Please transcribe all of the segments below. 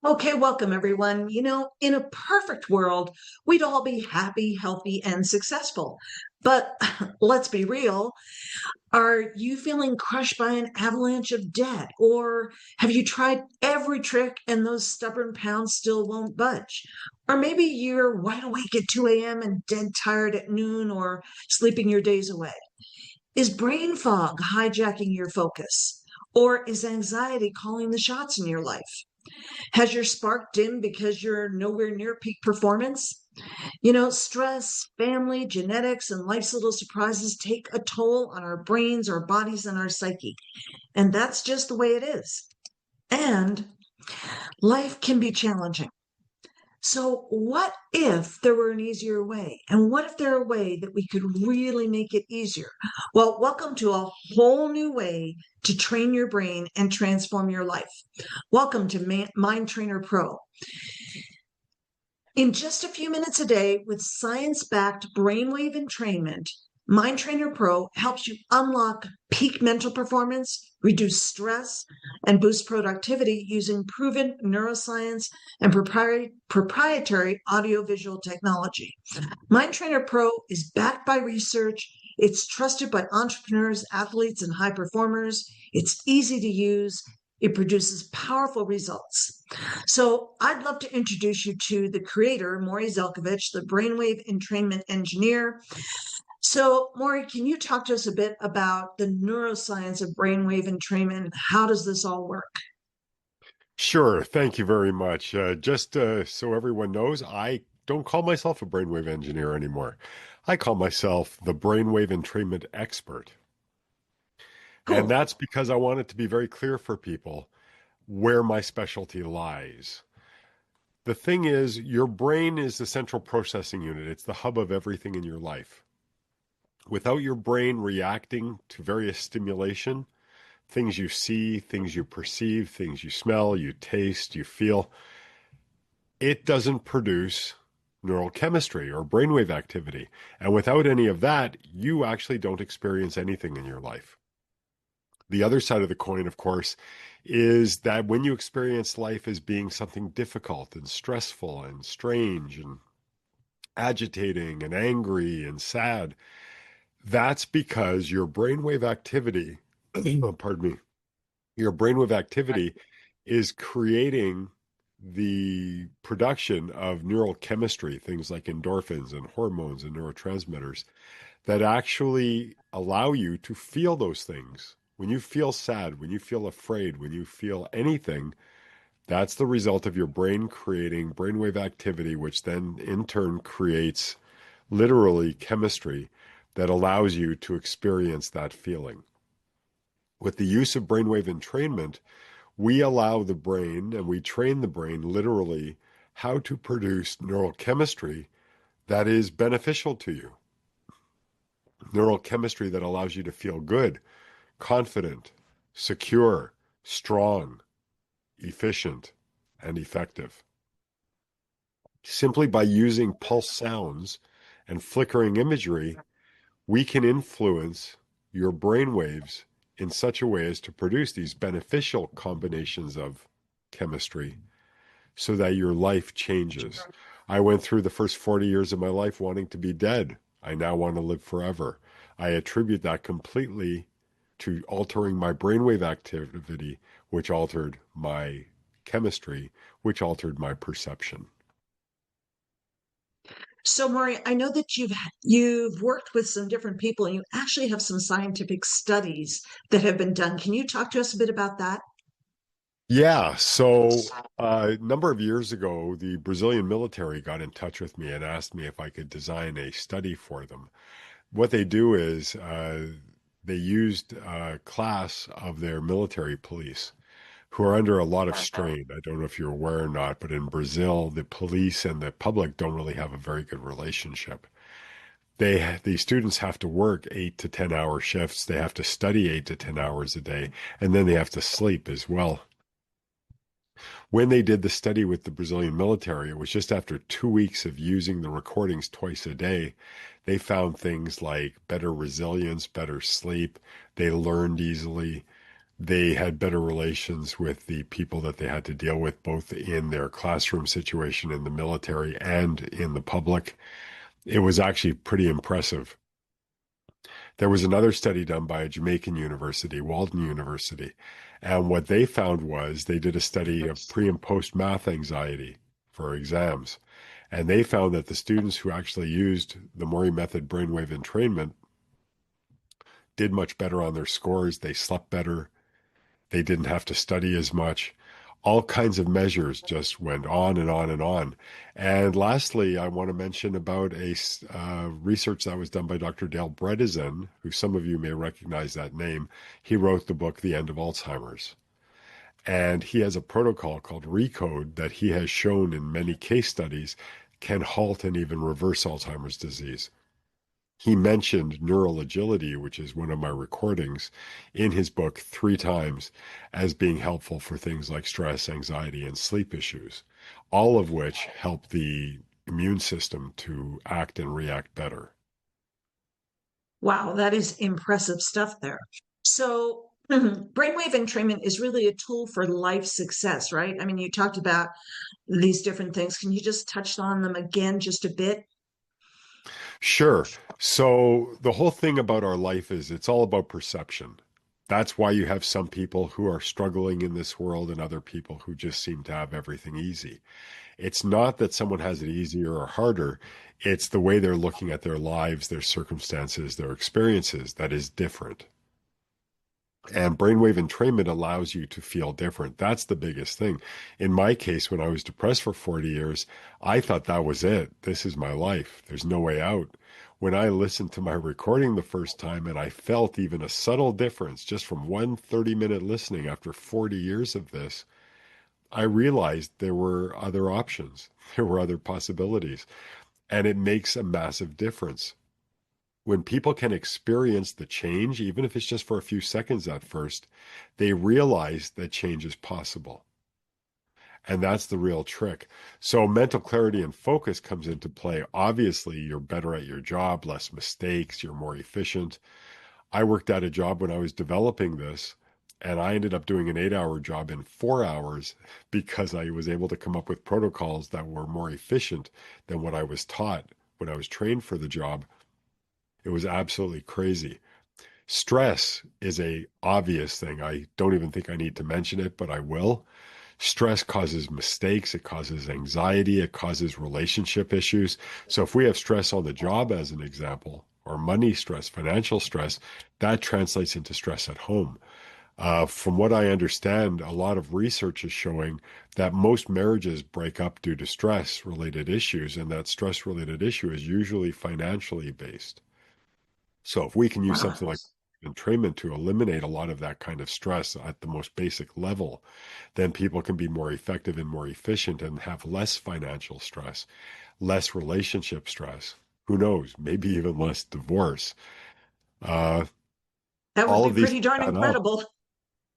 Okay, welcome everyone. In a perfect world, we'd all be happy, healthy, and successful. But let's be real. Are you feeling crushed by an avalanche of debt? Or have you tried every trick and those stubborn pounds still won't budge? Or maybe you're wide awake at 2 a.m. and dead tired at noon or sleeping your days away. Is brain fog hijacking your focus? Or is anxiety calling the shots in your life? Has your spark dimmed because you're nowhere near peak performance? Stress, family, genetics, and life's little surprises take a toll on our brains, our bodies, and our psyche. And that's just the way it is. And life can be challenging. So, what if there were an easier way? And what if there were a way that we could really make it easier? Well, welcome to a whole new way to train your brain and transform your life. Welcome to MindTrainer Pro. In just a few minutes a day with science-backed brainwave entrainment, MindTrainer Pro helps you unlock peak mental performance, reduce stress, and boost productivity using proven neuroscience and proprietary audiovisual technology. MindTrainer Pro is backed by research. It's trusted by entrepreneurs, athletes, and high performers. It's easy to use. It produces powerful results. So I'd love to introduce you to the creator, Maury Zelkovich, the brainwave entrainment engineer. So, Maury, can you talk to us a bit about the neuroscience of brainwave entrainment? How does this all work? Sure. Thank you very much. Just so everyone knows, I don't call myself a brainwave engineer anymore. I call myself the brainwave entrainment expert. And Cool. that's because I want it to be very clear for people where my specialty lies. The thing is, your brain is the central processing unit. It's the hub of everything in your life. Without your brain reacting to various stimulation, things you see, things you perceive, things you smell, you taste, you feel, it doesn't produce neural chemistry or brainwave activity. And without any of that, you actually don't experience anything in your life. The other side of the coin, of course, is that when you experience life as being something difficult and stressful and strange and agitating and angry and sad, that's because your brainwave activity, pardon me, your brainwave activity is creating the production of neural chemistry, things like endorphins and hormones and neurotransmitters that actually allow you to feel those things. When you feel sad, when you feel afraid, when you feel anything, that's the result of your brain creating brainwave activity, which then in turn creates literally chemistry that allows you to experience that feeling. With the use of brainwave entrainment, we allow the brain and we train the brain literally how to produce neurochemistry that is beneficial to you. Neurochemistry that allows you to feel good, confident, secure, strong, efficient, and effective. Simply by using pulse sounds and flickering imagery, we can influence your brain waves in such a way as to produce these beneficial combinations of chemistry so that your life changes. I went through the first 40 years of my life wanting to be dead. I now want to live forever. I attribute that completely to altering my brainwave activity, which altered my chemistry, which altered my perception. So, Maury, I know that you've worked with some different people and you actually have some scientific studies that have been done. Can you talk to us a bit about that? Yeah, so a number of years ago, the Brazilian military got in touch with me and asked me if I could design a study for them. What they do is they used a class of their military police who are under a lot of strain. I don't know if you're aware or not, but in Brazil, the police and the public don't really have a very good relationship. The students have to work 8 to 10 hour shifts. They have to study 8 to 10 hours a day, and then they have to sleep as well. When they did the study with the Brazilian military, it was just after 2 weeks of using the recordings twice a day. They found things like better resilience, better sleep. They learned easily. They had better relations with the people that they had to deal with, both in their classroom situation in the military and in the public. It was actually pretty impressive. There was another study done by a Jamaican university, Walden University, and what they found was they did a study of pre and post math anxiety for exams. And they found that the students who actually used the Mori method brainwave entrainment did much better on their scores. They slept better. They didn't have to study as much. All kinds of measures just went on and on and on. And lastly, I want to mention about a research that was done by Dr. Dale Bredesen, who some of you may recognize that name. He wrote the book, The End of Alzheimer's. And he has a protocol called Recode that he has shown in many case studies can halt and even reverse Alzheimer's disease. He mentioned neural agility, which is one of my recordings, in his book 3 times as being helpful for things like stress, anxiety, and sleep issues, all of which help the immune system to act and react better. Wow, that is impressive stuff there. So, brainwave entrainment is really a tool for life success, right? I mean, you talked about these different things. Can you just touch on them again just a bit? Sure. So the whole thing about our life is it's all about perception. That's why you have some people who are struggling in this world and other people who just seem to have everything easy. It's not that someone has it easier or harder. It's the way they're looking at their lives, their circumstances, their experiences that is different. And brainwave entrainment allows you to feel different. That's the biggest thing. In my case, when I was depressed for 40 years, I thought that was it. This is my life. There's no way out. When I listened to my recording the first time and I felt even a subtle difference just from one 30-minute listening after 40 years of this, I realized there were other options. There were other possibilities. And it makes a massive difference. When people can experience the change, even if it's just for a few seconds at first, they realize that change is possible. And that's the real trick. So mental clarity and focus comes into play. Obviously, you're better at your job, less mistakes, you're more efficient. I worked at a job when I was developing this, and I ended up doing an 8-hour job in 4 hours because I was able to come up with protocols that were more efficient than what I was taught when I was trained for the job. It was absolutely crazy. Stress is a obvious thing. I don't even think I need to mention it, but I will. Stress causes mistakes, it causes anxiety, it causes relationship issues. So if we have stress on the job, as an example, or money stress, financial stress, that translates into stress at home. From what I understand, a lot of research is showing that most marriages break up due to stress related issues, and that stress related issue is usually financially based. So if we can use Wow. something like entrainment to eliminate a lot of that kind of stress at the most basic level, then people can be more effective and more efficient and have less financial stress, less relationship stress. Who knows? Maybe even less divorce. Uh, That would all be of these pretty darn add up. incredible.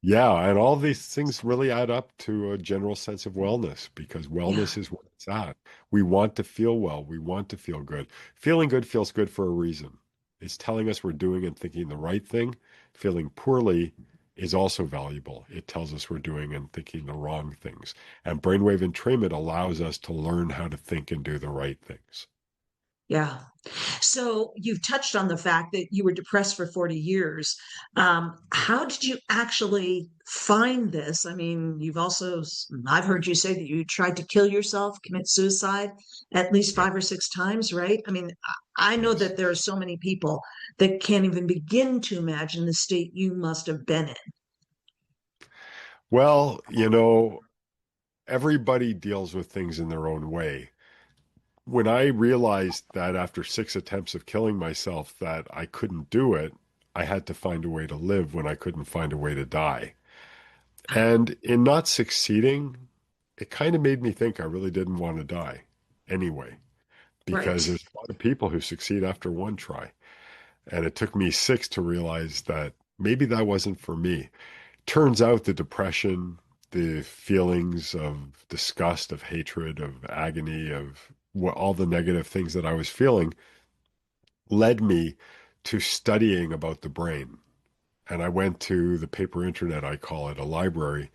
Yeah, and all these things really add up to a general sense of wellness because Yeah. wellness is where it's at. We want to feel well. We want to feel good. Feeling good feels good for a reason. It's telling us we're doing and thinking the right thing. Feeling poorly is also valuable. It tells us we're doing and thinking the wrong things. And brainwave entrainment allows us to learn how to think and do the right things. Yeah. So you've touched on the fact that you were depressed for 40 years. How did you actually find this? I mean, I've heard you say that you tried to kill yourself, commit suicide at least Yeah. 5 or 6 times, right? I mean, I know Yes. that there are so many people that can't even begin to imagine the state you must have been in. Well, everybody deals with things in their own way. When I realized that after 6 attempts of killing myself that I couldn't do it, I had to find a way to live when I couldn't find a way to die. And in not succeeding, it kind of made me think I really didn't want to die anyway, because Right. there's a lot of people who succeed after one try. And it took me six to realize that maybe that wasn't for me. Turns out the depression, the feelings of disgust, of hatred, of agony, of all the negative things that I was feeling led me to studying about the brain and I went to the paper internet, I call it a library,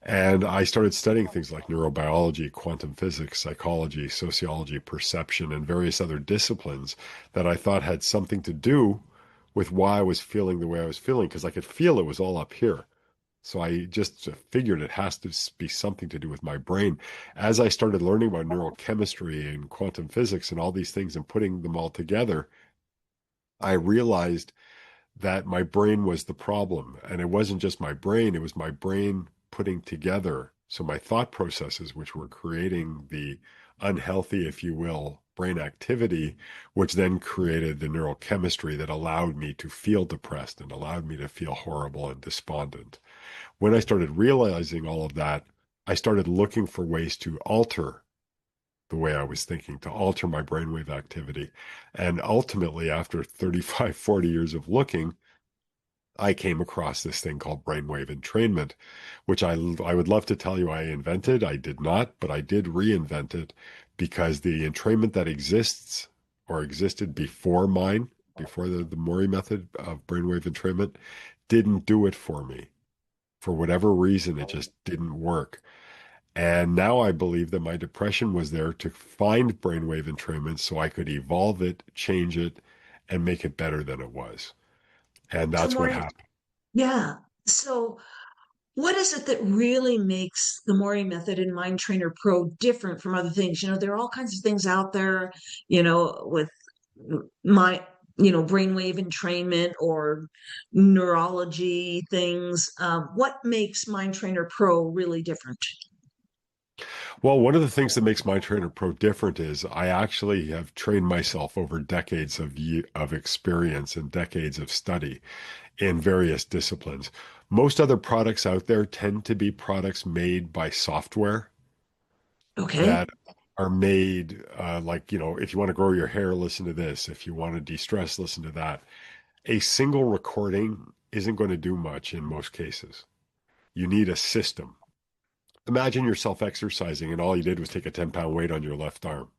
and I started studying things like neurobiology, quantum physics, psychology, sociology, perception, and various other disciplines that I thought had something to do with why I was feeling the way I was feeling, because I could feel it was all up here. So I just figured it has to be something to do with my brain. As I started learning about neurochemistry and quantum physics and all these things and putting them all together, I realized that my brain was the problem. And it wasn't just my brain, it was my brain putting together. So my thought processes, which were creating the unhealthy, if you will, brain activity, which then created the neurochemistry that allowed me to feel depressed and allowed me to feel horrible and despondent. When I started realizing all of that, I started looking for ways to alter the way I was thinking, to alter my brainwave activity. And ultimately, after 35, 40 years of looking, I came across this thing called brainwave entrainment, which I would love to tell you I invented. I did not, but I did reinvent it because the entrainment that exists or existed before mine, before the Mori method of brainwave entrainment, didn't do it for me. For whatever reason, it just didn't work. And now I believe that my depression was there to find brainwave entrainment so I could evolve it, change it, and make it better than it was. And So, that's what Maury, happened. yeah. So, what is it that really makes the Maury method in MindTrainer Pro different from other things? There are all kinds of things out there, with my, brainwave entrainment or neurology things. What makes MindTrainer Pro really different? Well, one of the things that makes MindTrainer Pro different is I actually have trained myself over decades of experience and decades of study in various disciplines. Most other products out there tend to be products made by software Okay. that are made like, if you want to grow your hair, listen to this. If you want to de-stress, listen to that. A single recording isn't going to do much in most cases. You need a system. Imagine yourself exercising and all you did was take a 10-pound weight on your left arm.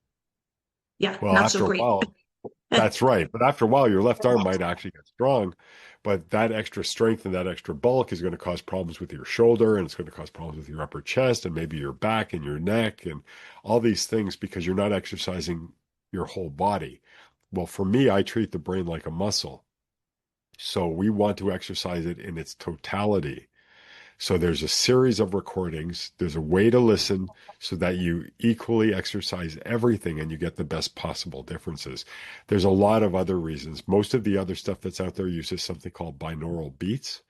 Yeah, Well, not so after a great. while, that's right. But after a while, your left arm might actually get strong, but that extra strength and that extra bulk is going to cause problems with your shoulder and it's going to cause problems with your upper chest and maybe your back and your neck and all these things because you're not exercising your whole body. Well, for me, I treat the brain like a muscle. So we want to exercise it in its totality. So there's a series of recordings. There's a way to listen so that you equally exercise everything and you get the best possible differences. There's a lot of other reasons. Most of the other stuff that's out there uses something called binaural beats.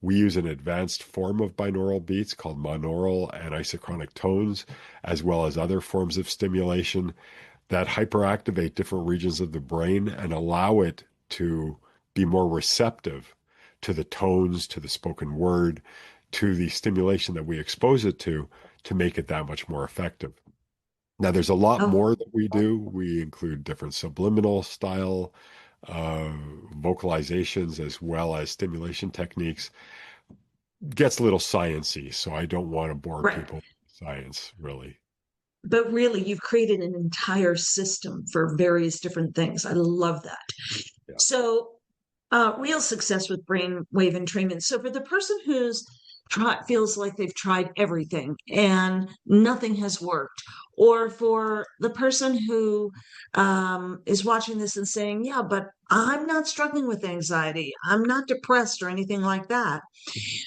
We use an advanced form of binaural beats called monaural and isochronic tones, as well as other forms of stimulation that hyperactivate different regions of the brain and allow it to be more receptive to the tones, to the spoken word, to the stimulation that we expose it to make it that much more effective. Now, there's a lot Oh, more that we do. We include different subliminal style uh, vocalizations as well as stimulation techniques. Gets a little sciencey, so I don't want to bore right. people with science, really. But really, you've created an entire system for various different things. I love that. Yeah. So, real success with brainwave entrainment. So, for the person feels like they've tried everything and nothing has worked, or for the person who is watching this and saying, "Yeah, but I'm not struggling with anxiety. I'm not depressed or anything like that."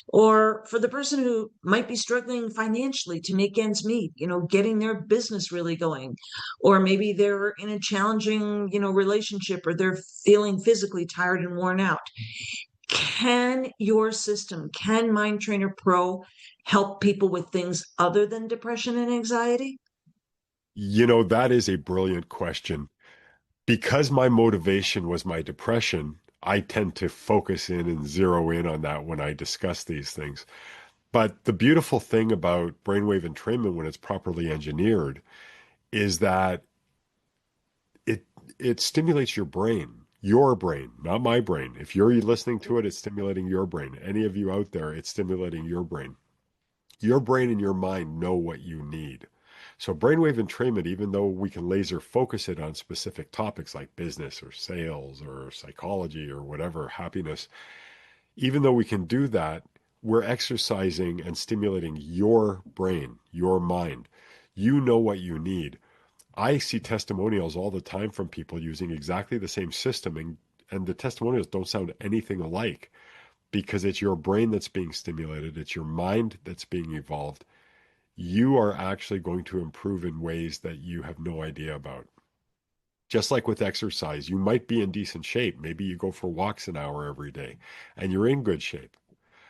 Or for the person who might be struggling financially to make ends meet, getting their business really going. Or maybe they're in a challenging, relationship or they're feeling physically tired and worn out. Can Mind Trainer Pro help people with things other than depression and anxiety? That is a brilliant question. Because my motivation was my depression, I tend to focus in and zero in on that when I discuss these things. But the beautiful thing about brainwave entrainment when it's properly engineered is that it it stimulates your brain, not my brain. If you're listening to it, it's stimulating your brain. Any of you out there, it's stimulating your brain. Your brain and your mind know what you need. So brainwave entrainment, even though we can laser focus it on specific topics like business or sales or psychology or whatever, happiness, Even though we can do that, we're exercising and stimulating your brain, your mind. You know what you need. I see testimonials all the time from people using exactly the same system, and the testimonials don't sound anything alike because it's your brain that's being stimulated, it's your mind that's being evolved. You are actually going to improve in ways that you have no idea about. Just like with exercise, you might be in decent shape. Maybe you go for walks an hour every day and you're in good shape.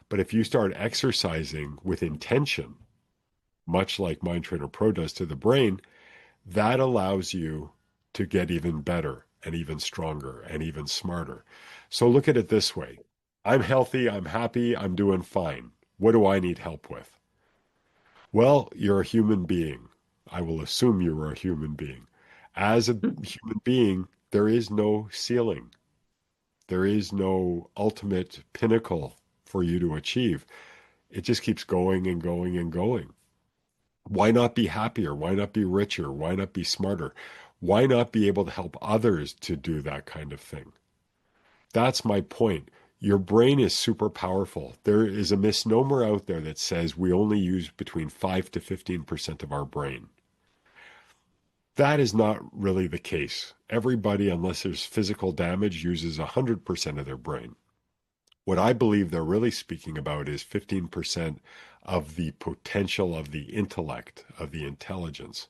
But if you start exercising with intention, much like MindTrainer Pro does to the brain, that allows you to get even better and even stronger and even smarter. So look at it this way. I'm healthy, I'm happy, I'm doing fine. What do I need help with? Well, you're a human being. I will assume you are a human being. As a human being, there is no ceiling. There is no ultimate pinnacle for you to achieve. It just keeps going and going and going. Why not be happier? Why not be richer? Why not be smarter? Why not be able to help others to do that kind of thing? That's my point. Your brain is super powerful. There is a misnomer out there that says we only use between 5 to 15% of our brain. That is not really the case. Everybody, unless there's physical damage, uses 100% of their brain. What I believe they're really speaking about is 15% of the potential of the intellect, of the intelligence.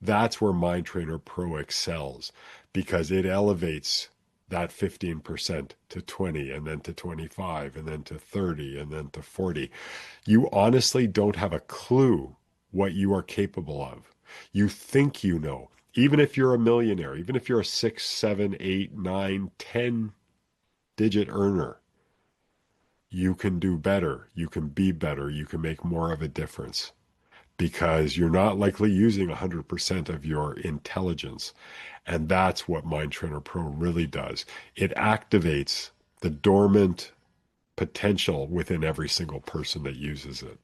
That's where MindTrainer Pro excels because it elevates that 15% to 20 and then to 25 and then to 30 and then to 40. You honestly don't have a clue what you are capable of. You think you know. Even if you're a millionaire, even if you're a 6, 7, 8, 9, 10-digit earner, you can do better. You can be better. You can make more of a difference because you're not likely using 100% of your intelligence. And that's what MindTrainer Pro really does. It activates the dormant potential within every single person that uses it.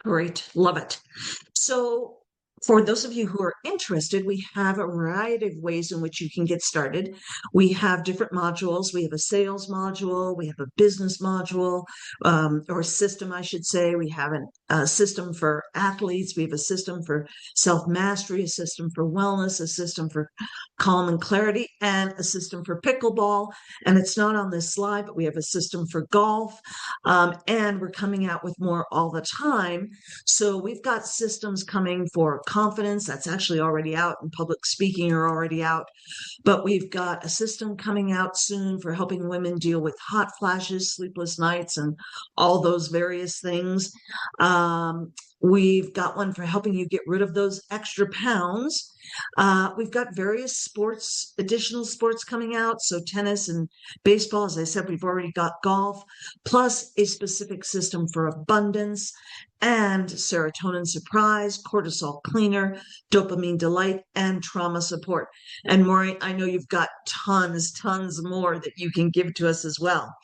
Great. Love it. So, for those of you who are interested, we have a variety of ways in which you can get started. We have different modules. We have a sales module, we have a business module, or system, I should say. We have a system for athletes, we have a system for self mastery, a system for wellness, a system for calm and clarity, and a system for pickleball. And it's not on this slide, but we have a system for golf. And we're coming out with more all the time. So we've got systems coming for confidence. That's actually already out, and public speaking are already out. But we've got a system coming out soon for helping women deal with hot flashes, sleepless nights, and all those various things. We've got one for helping you get rid of those extra pounds. We've got various sports, additional sports coming out. So tennis and baseball, as I said, we've already got golf, plus a specific system for abundance and serotonin surprise, cortisol cleaner, dopamine delight, and trauma support. And Maury, I know you've got tons more that you can give to us as well.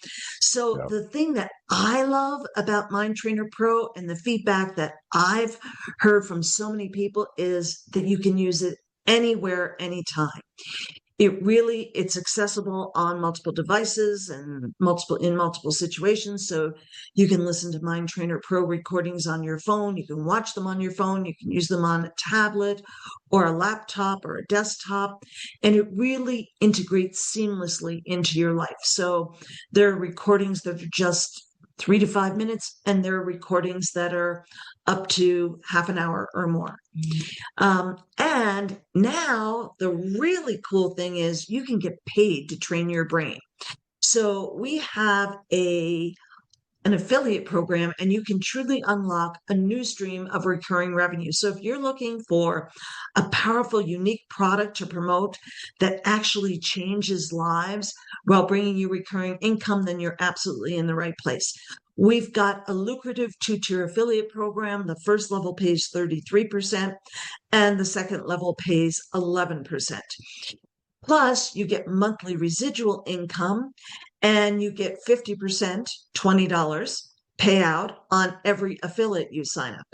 So Yeah. the thing that I love about MindTrainer Pro and the feedback that I've heard from so many people is that you can use it anywhere, anytime. It's accessible on multiple devices and multiple situations. So you can listen to MindTrainer Pro recordings on your phone. You can watch them on your phone. You can use them on a tablet or a laptop or a desktop, and it really integrates seamlessly into your life. So there are recordings that are just 3 to 5 minutes, and there are recordings that are up to half an hour or more. And now the really cool thing is you can get paid to train your brain. So we have an affiliate program, and you can truly unlock a new stream of recurring revenue. So if you're looking for a powerful, unique product to promote that actually changes lives while bringing you recurring income, then you're absolutely in the right place. We've got a lucrative 2-tier affiliate program. The first level pays 33%, and the second level pays 11%. Plus, you get monthly residual income, and you get 50%, $20 payout on every affiliate you sign up.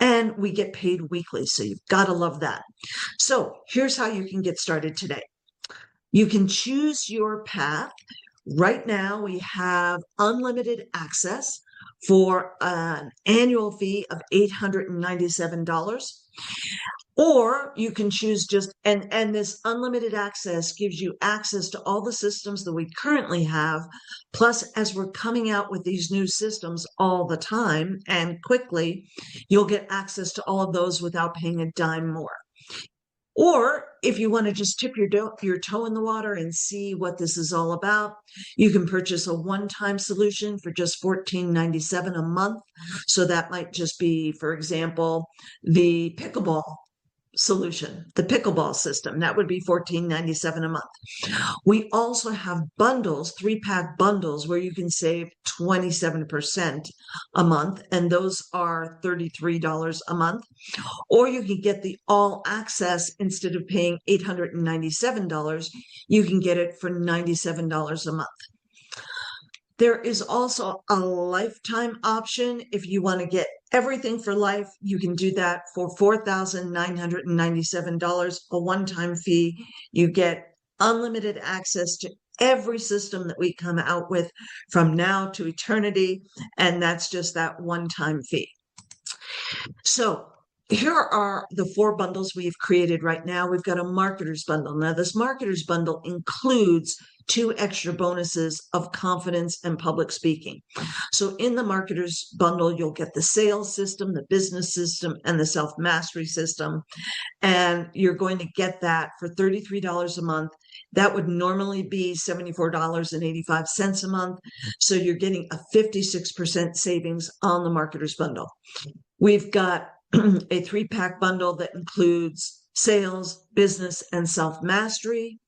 And we get paid weekly. So you've got to love that. So here's how you can get started today. You can choose your path Right now, we have unlimited access for an annual fee of $897. Or you can choose just, and this unlimited access gives you access to all the systems that we currently have. Plus, as we're coming out with these new systems all the time and quickly, you'll get access to all of those without paying a dime more. Or if you want to just tip your toe in the water and see what this is all about, you can purchase a one-time solution for just $14.97 a month. So that might just be, for example, the pickleball solution, the pickleball system. That would be $14.97 a month. We also have bundles, 3-pack bundles, where you can save 27% a month, and those are $33 a month. Or you can get the all access. Instead of paying $897, you can get it for $97 a month. There is also a lifetime option. If you want to get everything for life, you can do that for $4,997, a one-time fee. You get unlimited access to every system that we come out with from now to eternity, and that's just that one-time fee. So here are the 4 bundles we've created right now. We've got a marketer's bundle. Now, this marketer's bundle includes 2 extra bonuses of confidence and public speaking. So in the marketer's bundle, you'll get the sales system, the business system, and the self-mastery system. And you're going to get that for $33 a month. That would normally be $74.85 a month. So you're getting a 56% savings on the marketer's bundle. We've got a 3-pack bundle that includes sales, business, and self-mastery.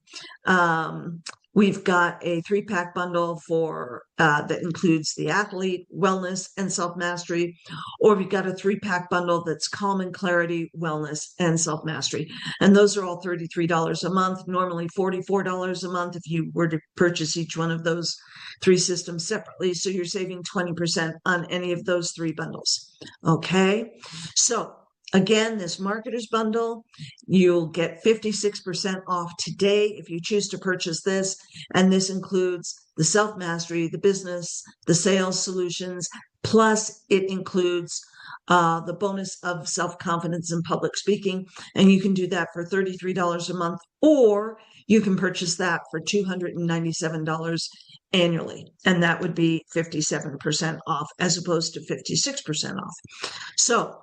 We've got a 3-pack bundle for that includes the athlete, wellness, and self-mastery. Or we've got a 3-pack bundle that's calm and clarity, wellness, and self-mastery. And those are all $33 a month, normally $44 a month if you were to purchase each one of those 3 systems separately. So you're saving 20% on any of those 3 bundles. Okay, so again, this marketer's bundle, you'll get 56% off today if you choose to purchase this. And this includes the self-mastery, the business, the sales solutions, plus it includes the bonus of self-confidence and public speaking. And you can do that for $33 a month, or you can purchase that for $297 annually. And that would be 57% off as opposed to 56% off. So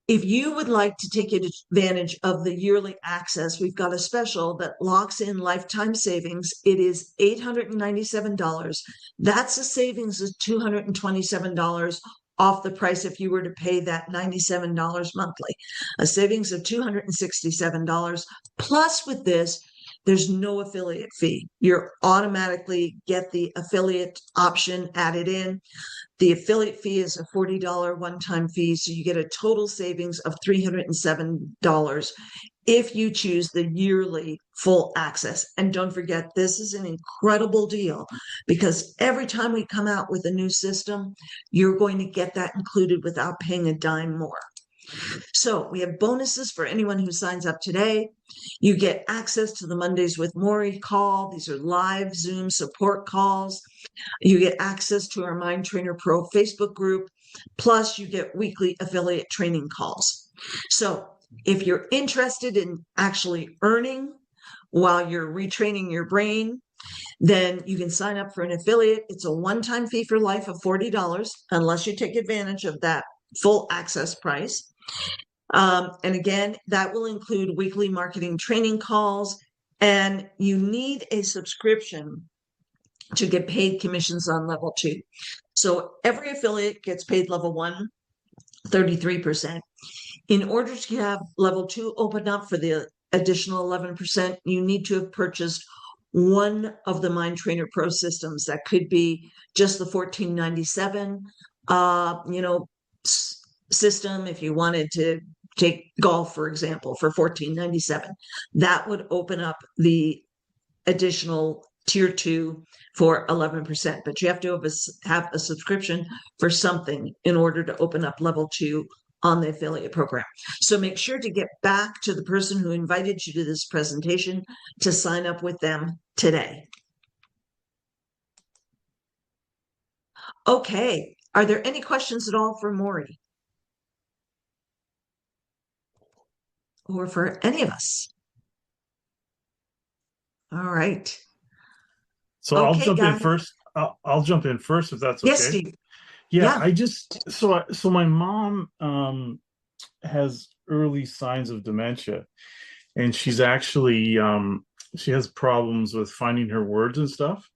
if you would like to take advantage of the yearly access, we've got a special that locks in lifetime savings. It is $897. That's a savings of $227 off the price if you were to pay that $97 monthly, a savings of $267. Plus, with this, there's no affiliate fee. You automatically get the affiliate option added in. The affiliate fee is a $40 one-time fee, so you get a total savings of $307 if you choose the yearly full access. And don't forget, this is an incredible deal because every time we come out with a new system, you're going to get that included without paying a dime more. So we have bonuses for anyone who signs up today. You get access to the Mondays with Maury call. These are live Zoom support calls. You get access to our MindTrainer Pro Facebook group. Plus, you get weekly affiliate training calls. So if you're interested in actually earning while you're retraining your brain, then you can sign up for an affiliate. It's a one-time fee for life of $40 unless you take advantage of that full access price. And again, that will include weekly marketing training calls, and you need a subscription to get paid commissions on level 2. So every affiliate gets paid level 1, 33%. In order to have level 2 open up for the additional 11%, you need to have purchased one of the MindTrainer Pro systems. That could be just the $14.97, system. If you wanted to take golf, for example, for $14.97, that would open up the additional tier 2 for 11%. But you have to have a subscription for something in order to open up level 2 on the affiliate program. So make sure to get back to the person who invited you to this presentation to sign up with them today. Okay. Are there any questions at all for Maury or for any of us? All right. So I'll Okay, jump in guys. first. I'll jump in first if that's Yes, okay. Steve. Yeah, Yeah. I just so my mom has early signs of dementia, and she's actually she has problems with finding her words and stuff.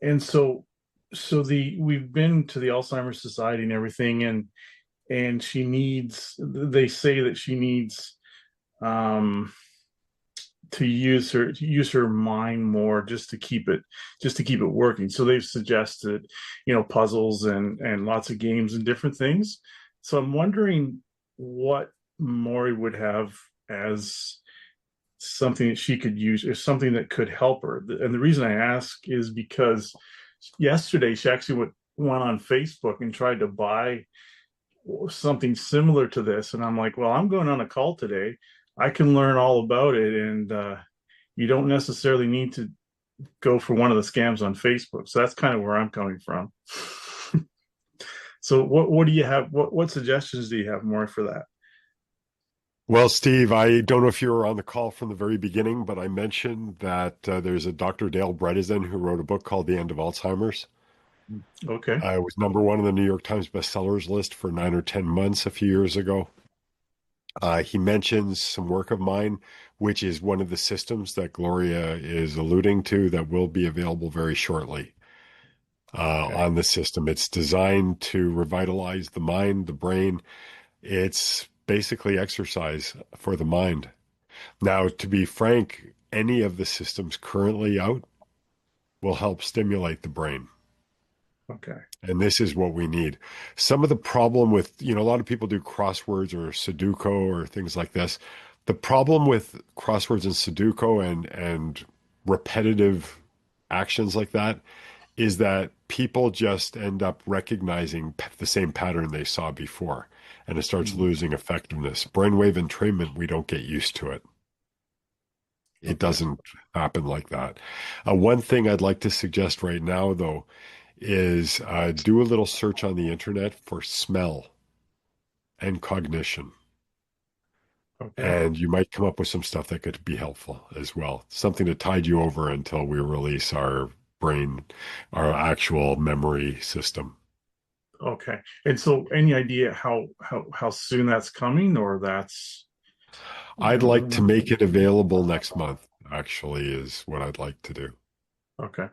And so the we've been to the Alzheimer's Society and everything, and she needs, they say that she needs um to use her mind more just to keep it working. So they've suggested, puzzles and lots of games and different things. So I'm wondering what Maury would have as something that she could use, or something that could help her. And the reason I ask is because yesterday she actually went on Facebook and tried to buy something similar to this. And I'm like, well, I'm going on a call today. I can learn all about it. And you don't necessarily need to go for one of the scams on Facebook. So that's kind of where I'm coming from. So what do you have? What suggestions do you have more for that? Well, Steve, I don't know if you were on the call from the very beginning, but I mentioned that there's a Dr. Dale Bredesen who wrote a book called The End of Alzheimer's. Okay. It was number one on the New York Times bestsellers list for 9 or 10 months a few years ago. He mentions some work of mine, which is one of the systems that Gloria is alluding to that will be available very shortly Okay. on the system. It's designed to revitalize the mind, the brain. It's basically exercise for the mind. Now, to be frank, any of the systems currently out will help stimulate the brain. Okay. And this is what we need. Some of the problem with, a lot of people do crosswords or Sudoku or things like this. The problem with crosswords and Sudoku and repetitive actions like that is that people just end up recognizing the same pattern they saw before, and it starts Mhm. losing effectiveness. Brainwave entrainment, we don't get used to it. It Okay. doesn't happen like that. One thing I'd like to suggest right now, though, is do a little search on the internet for smell and cognition. Okay. And you might come up with some stuff that could be helpful as well. Something to tide you over until we release our brain, our actual memory system. Okay. And so any idea how soon that's coming, or that's I'd like to make it available next month, actually, is what I'd like to do. okay.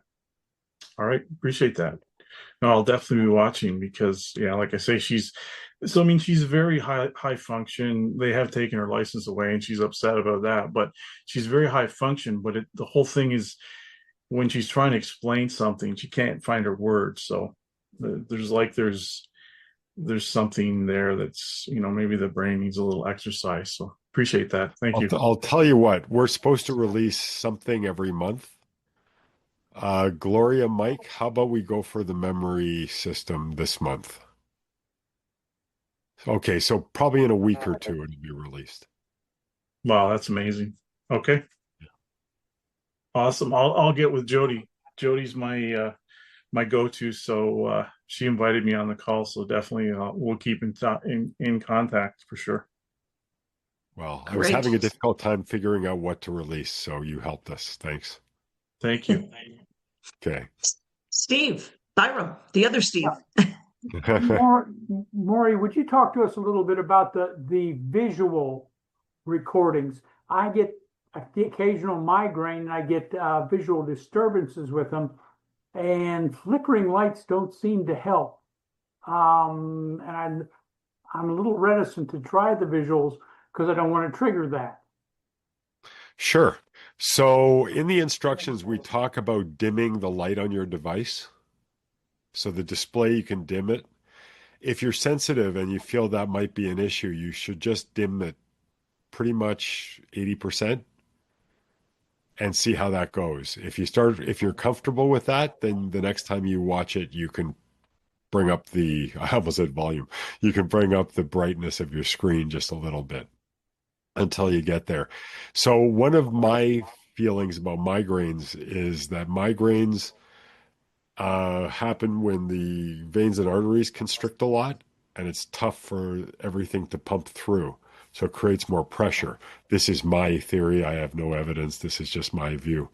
All right. Appreciate that. No, I'll definitely be watching because, yeah, like I say, I mean, she's very high function. They have taken her license away, and she's upset about that. But she's very high function. But the whole thing is, when she's trying to explain something, she can't find her words. So there's something there that's, maybe the brain needs a little exercise. So appreciate that. Thank you. I'll tell you what, we're supposed to release something every month. Gloria, Mike, how about we go for the memory system this month? Okay, so probably in a week or two it'll be released. Wow, that's amazing. Okay, awesome. I'll get with Jody. Jody's my go-to. So she invited me on the call, so definitely we'll keep in contact for sure. Well, I was Great. having a difficult time figuring out what to release, so you helped us. Thanks. Thank you. Okay. Steve, Byram, the other Steve. More, Maury, would you talk to us a little bit about the visual recordings? I get the occasional migraine, and I get visual disturbances with them, and flickering lights don't seem to help. And I'm a little reticent to try the visuals because I don't want to trigger that. Sure. So in the instructions, we talk about dimming the light on your device. So the display, you can dim it. If you're sensitive and you feel that might be an issue, you should just dim it pretty much 80% and see how that goes. If you're comfortable with that, then the next time you watch it, you can bring up I almost said volume. You can bring up the brightness of your screen just a little bit until you get there. So one of my feelings about migraines is that migraines happen when the veins and arteries constrict a lot, and it's tough for everything to pump through. So it creates more pressure. This is my theory. I have no evidence. This is just my view.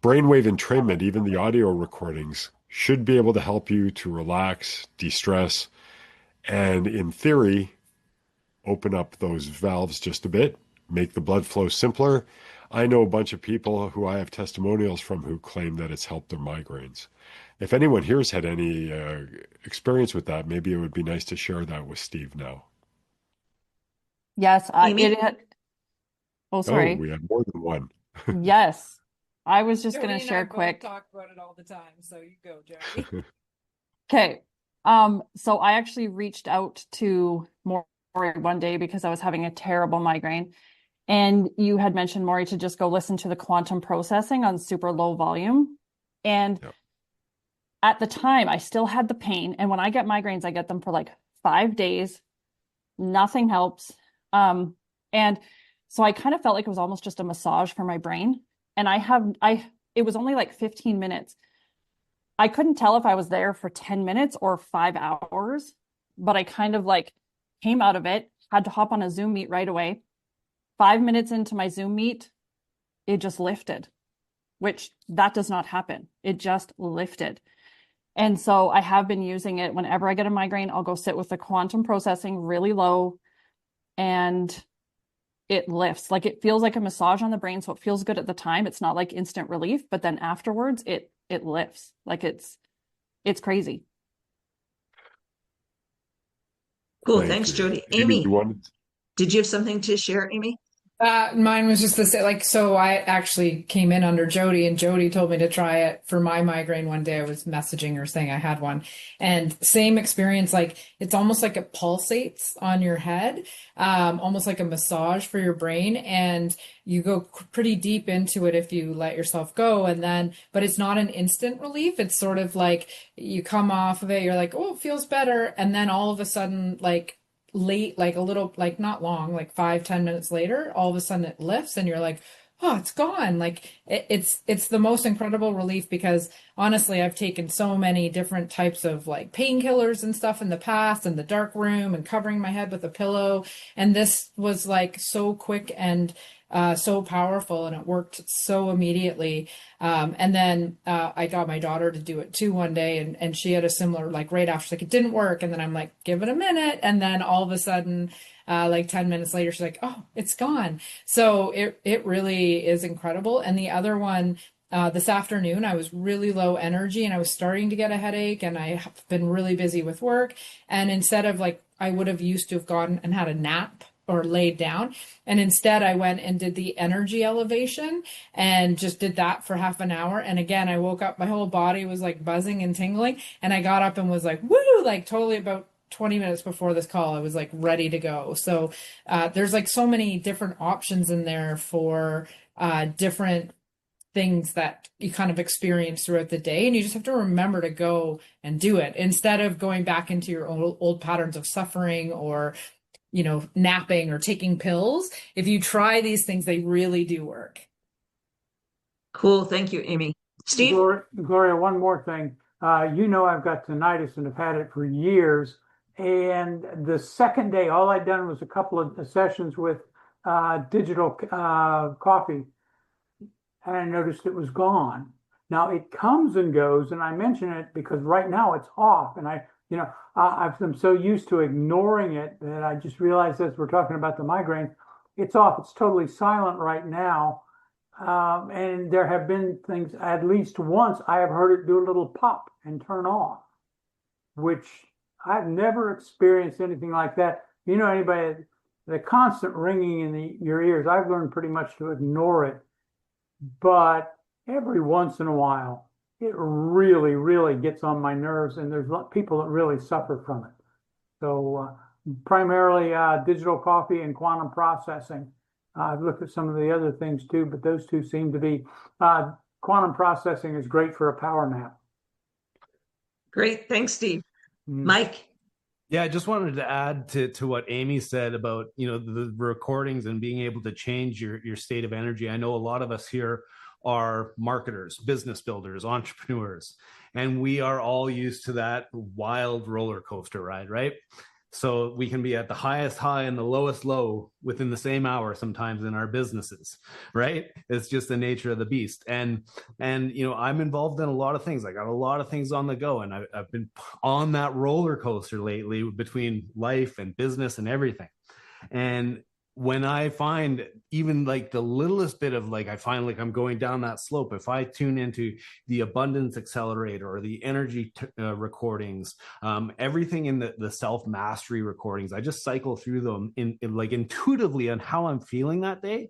Brainwave entrainment, even the audio recordings, should be able to help you to relax, de-stress, and in theory, open up those valves just a bit, make the blood flow simpler. I know a bunch of people who I have testimonials from who claim that it's helped their migraines. If anyone here's had any experience with that, maybe it would be nice to share that with Steve now. Yes, Amy? oh, sorry. Oh, we have more than one. Yes. I was just going Jody to and share I both quick. talk about it all the time, so you go, Jody. Okay. So I actually reached out to Maury one day because I was having a terrible migraine. And you had mentioned, Maury, to just go listen to the quantum processing on super low volume. And Yep. at the time, I still had the pain. And when I get migraines, I get them for like 5 days. Nothing helps. And so I kind of felt like it was almost just a massage for my brain. And it was only like 15 minutes. I couldn't tell if I was there for 10 minutes or 5 hours, but I kind of like came out of it, had to hop on a Zoom meet right away. 5 minutes into my Zoom meet, it just lifted, which that does not happen. It just lifted. And so I have been using it whenever I get a migraine. I'll go sit with the quantum processing really low and it lifts. Like it feels like a massage on the brain. So it feels good at the time. It's not like instant relief, but then afterwards it lifts. Like it's crazy. Cool. Thank Thanks, you. Jody. Amy, Amy, you wanted? did you have something to share, Amy? Mine was just the same. Like, so I actually came in under Jody, and Jody told me to try it for my migraine one day. I was messaging her saying I had one, and same experience. Like, it's almost like it pulsates on your head, almost like a massage for your brain, and you go pretty deep into it if you let yourself go. And then, but it's not an instant relief. It's sort of like you come off of it, you're like, oh, it feels better, and then all of a sudden, like late, like a little, like not long, like 5-10 minutes later, all of a sudden it lifts and you're like, oh, it's gone. Like it's the most incredible relief, because honestly, I've taken so many different types of like painkillers and stuff in the past, in the dark room and covering my head with a pillow. And this was like so quick and so powerful, and it worked so immediately. And then I got my daughter to do it too one day, and she had a similar, like right after, she's like, it didn't work. And then I'm like, give it a minute. And then all of a sudden, like 10 minutes later, she's like, oh, it's gone. So it really is incredible. And the other one, this afternoon, I was really low energy and I was starting to get a headache, and I have been really busy with work. And instead of like, I would have used to have gone and had a nap or laid down. And instead I went and did the energy elevation and just did that for half an hour. And again, I woke up, my whole body was like buzzing and tingling. And I got up and was like, woo, like totally about 20 minutes before this call, I was like ready to go. So there's like so many different options in there for different things that you kind of experience throughout the day. And you just have to remember to go and do it instead of going back into your old patterns of suffering or napping or taking pills. If you try these things, they really do work. Cool. Thank you, Amy. Steve? Gloria, one more thing. I've got tinnitus and have had it for years. And the second day, all I'd done was a couple of sessions with digital coffee, and I noticed it was gone. Now it comes and goes, and I mention it because right now it's off, and I'm so used to ignoring it that I just realized, as we're talking about the migraine, it's off. It's totally silent right now. And there have been things, at least once, I have heard it do a little pop and turn off, which I've never experienced anything like that. Anybody, the constant ringing in your ears, I've learned pretty much to ignore it. But every once in a while, it really, really gets on my nerves, and there's people that really suffer from it. So primarily digital coffee and quantum processing. I've looked at some of the other things too, but those two seem to be, quantum processing is great for a power nap. Great. Thanks, Steve. Mike? Yeah, I just wanted to add to what Amy said about, the recordings and being able to change your state of energy. I know a lot of us here are marketers, business builders, entrepreneurs. And we are all used to that wild roller coaster ride, right? So we can be at the highest high and the lowest low within the same hour sometimes in our businesses, right? It's just the nature of the beast. And I'm involved in a lot of things. I got a lot of things on the go, and I've been on that roller coaster lately between life and business and everything. And when I find even like the littlest bit of like, I find like I'm going down that slope, if I tune into the abundance accelerator or the energy recordings, everything in the self-mastery recordings, I just cycle through them in like intuitively on how I'm feeling that day.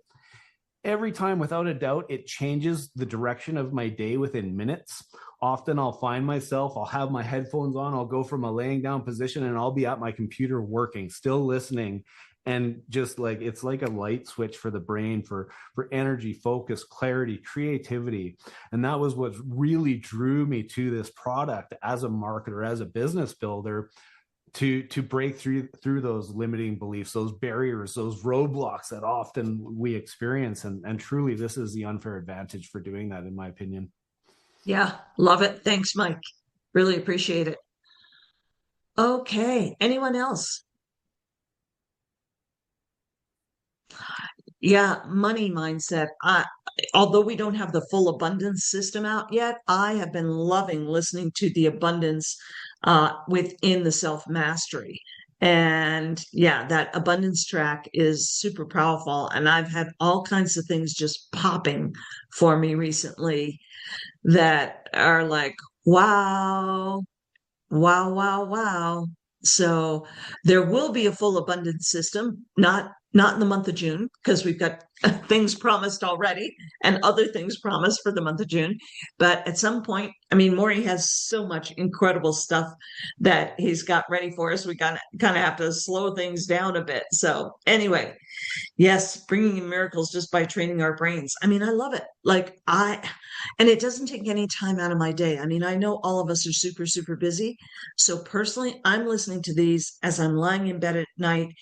Every time, without a doubt, it changes the direction of my day within minutes. Often I'll find myself, I'll have my headphones on, I'll go from a laying down position and I'll be at my computer working, still listening. And just like, it's like a light switch for the brain for energy, focus, clarity, creativity. And that was what really drew me to this product as a marketer, as a business builder, to break through those limiting beliefs, those barriers, those roadblocks that often we experience. And truly, this is the unfair advantage for doing that, in my opinion. Yeah, love it. Thanks, Mike. Really appreciate it. Okay, anyone else? Yeah, money mindset. Although we don't have the full abundance system out yet, I have been loving listening to the abundance within the self mastery. And yeah, that abundance track is super powerful. And I've had all kinds of things just popping for me recently that are like, wow, wow, wow, wow. So there will be a full abundance system, not in the month of June, because we've got things promised already and other things promised for the month of June. But at some point, I mean, Maury has so much incredible stuff that he's got ready for us. We kind of have to slow things down a bit. So anyway, yes, bringing in miracles just by training our brains. I mean, I love it. And it doesn't take any time out of my day. I mean, I know all of us are super, super busy. So personally, I'm listening to these as I'm lying in bed at night.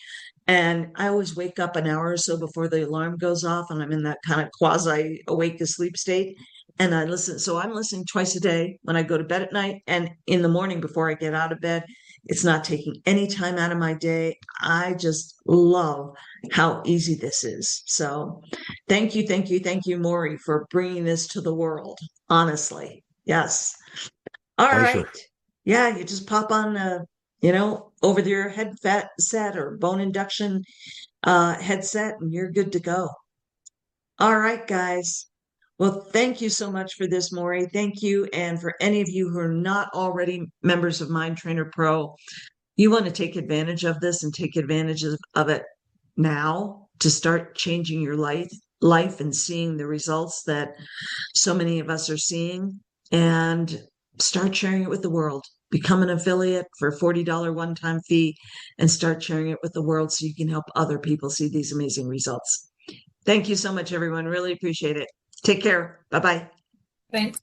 And I always wake up an hour or so before the alarm goes off, and I'm in that kind of quasi awake to sleep state. And I listen. So I'm listening twice a day when I go to bed at night and in the morning before I get out of bed. It's not taking any time out of my day. I just love how easy this is. So thank you, Maury, for bringing this to the world. Honestly. Yes. All Pleasure. right. Yeah, you just pop on over your headset or bone induction headset, and you're good to go. All right, guys. Well, thank you so much for this, Maury. Thank you. And for any of you who are not already members of MindTrainer Pro, you want to take advantage of this and take advantage of it now to start changing your life and seeing the results that so many of us are seeing, and start sharing it with the world. Become an affiliate for a $40 one-time fee and start sharing it with the world so you can help other people see these amazing results. Thank you so much, everyone. Really appreciate it. Take care. Bye-bye. Thanks.